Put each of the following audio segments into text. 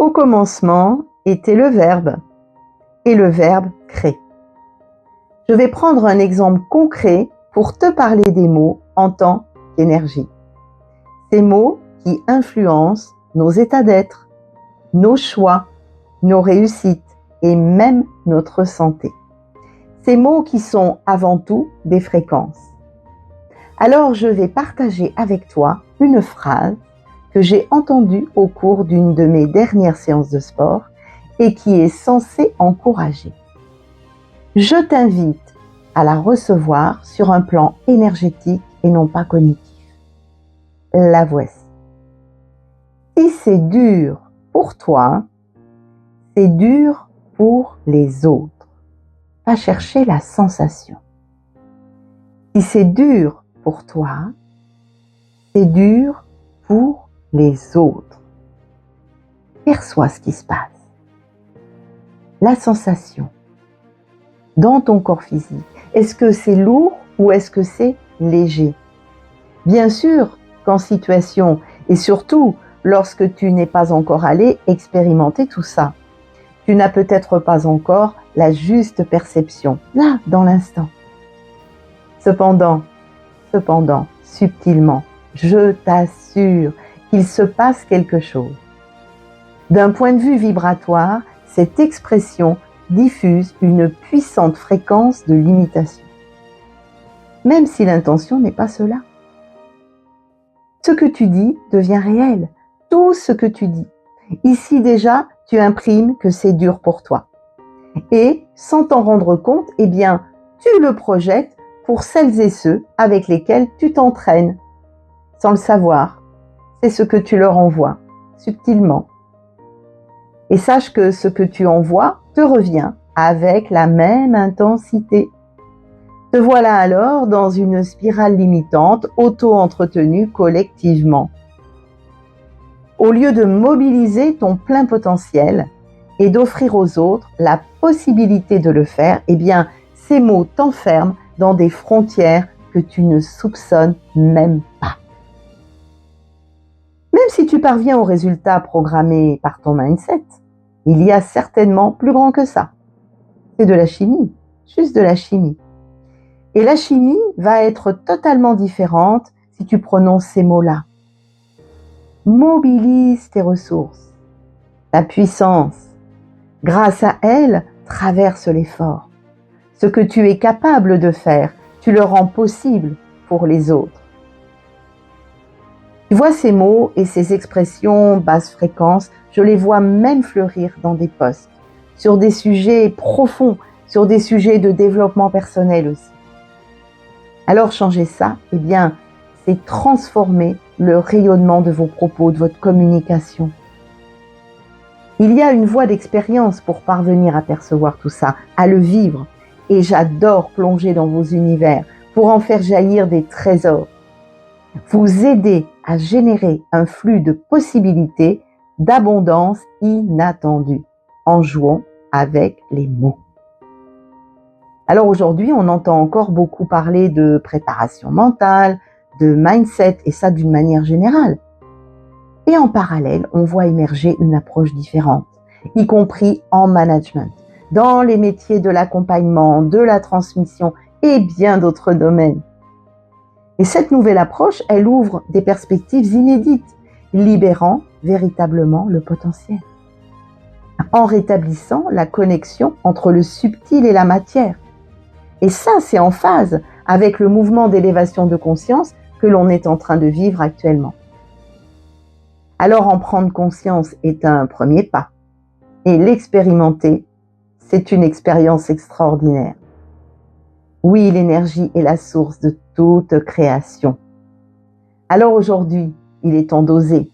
Au commencement était le Verbe, et le Verbe crée. Je vais prendre un exemple concret pour te parler des mots en tant qu'énergie. Ces mots qui influencent nos états d'être, nos choix, nos réussites et même notre santé. Ces mots qui sont avant tout des fréquences. Alors je vais partager avec toi une phrase que j'ai entendue au cours d'une de mes dernières séances de sport et qui est censée encourager. Je t'invite à la recevoir sur un plan énergétique et non pas cognitif. La voici. Si c'est dur pour toi, c'est dur pour les autres. Va chercher la sensation. Si c'est dur pour toi, c'est dur pour les autres. Perçois ce qui se passe. La sensation dans ton corps physique. Est-ce que c'est lourd ou est-ce que c'est léger? Bien sûr qu'en situation, et surtout lorsque tu n'es pas encore allé expérimenter tout ça, tu n'as peut-être pas encore la juste perception, là, dans l'instant. Cependant, subtilement, je t'assure qu'il se passe quelque chose. D'un point de vue vibratoire, cette expression diffuse une puissante fréquence de limitation. Même si l'intention n'est pas cela. Ce que tu dis devient réel. Tout ce que tu dis. Ici déjà, tu imprimes que c'est dur pour toi. Et, sans t'en rendre compte, eh bien, tu le projettes pour celles et ceux avec lesquels tu t'entraînes. Sans le savoir, c'est ce que tu leur envoies, subtilement. Et sache que ce que tu envoies te revient avec la même intensité. Te voilà alors dans une spirale limitante, auto-entretenue collectivement. Au lieu de mobiliser ton plein potentiel et d'offrir aux autres la possibilité de le faire, eh bien, ces mots t'enferment dans des frontières que tu ne soupçonnes même pas. Même si tu parviens au résultat programmé par ton mindset, il y a certainement plus grand que ça. C'est de la chimie, juste de la chimie. Et la chimie va être totalement différente si tu prononces ces mots-là. Mobilise tes ressources. Ta puissance, grâce à elle, traverse l'effort. Ce que tu es capable de faire, tu le rends possible pour les autres. Tu vois ces mots et ces expressions basse fréquence, je les vois même fleurir dans des posts, sur des sujets profonds, sur des sujets de développement personnel aussi. Alors changer ça, eh bien, c'est transformer le rayonnement de vos propos, de votre communication. Il y a une voie d'expérience pour parvenir à percevoir tout ça, à le vivre. Et j'adore plonger dans vos univers pour en faire jaillir des trésors. Vous aider à générer un flux de possibilités, d'abondance inattendue, en jouant avec les mots. Alors aujourd'hui, on entend encore beaucoup parler de préparation mentale, de mindset, et ça d'une manière générale. Et en parallèle, on voit émerger une approche différente, y compris en management, dans les métiers de l'accompagnement, de la transmission et bien d'autres domaines. Et cette nouvelle approche, elle ouvre des perspectives inédites, libérant véritablement le potentiel, en rétablissant la connexion entre le subtil et la matière. Et ça, c'est en phase avec le mouvement d'élévation de conscience que l'on est en train de vivre actuellement. Alors en prendre conscience est un premier pas. Et l'expérimenter, c'est une expérience extraordinaire. Oui, l'énergie est la source de toute création. Alors aujourd'hui, il est temps d'oser,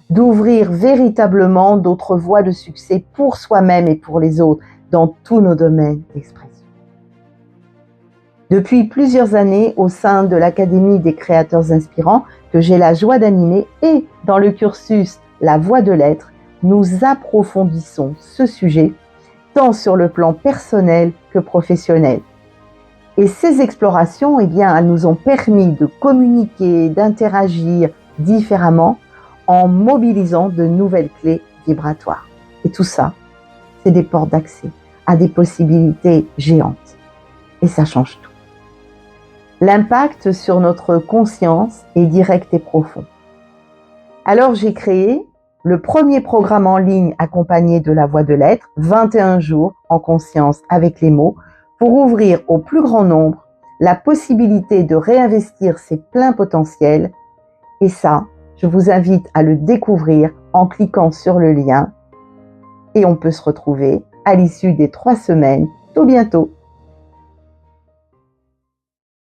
d'ouvrir véritablement d'autres voies de succès pour soi-même et pour les autres dans tous nos domaines d'expression. Depuis plusieurs années, au sein de l'Académie des créateurs inspirants, que j'ai la joie d'animer, et dans le cursus La Voix de l'être, nous approfondissons ce sujet, tant sur le plan personnel que professionnel. Et ces explorations, eh bien, elles nous ont permis de communiquer, d'interagir différemment en mobilisant de nouvelles clés vibratoires. tout ça, c'est des portes d'accès à des possibilités géantes. Et ça change tout. L'impact sur notre conscience est direct et profond. Alors j'ai créé le premier programme en ligne accompagné de la voix de l'être, 21 jours en conscience avec les mots, pour ouvrir au plus grand nombre la possibilité de réinvestir ses pleins potentiels. Et ça, je vous invite à le découvrir en cliquant sur le lien. Et on peut se retrouver à l'issue des 3 semaines, tout bientôt.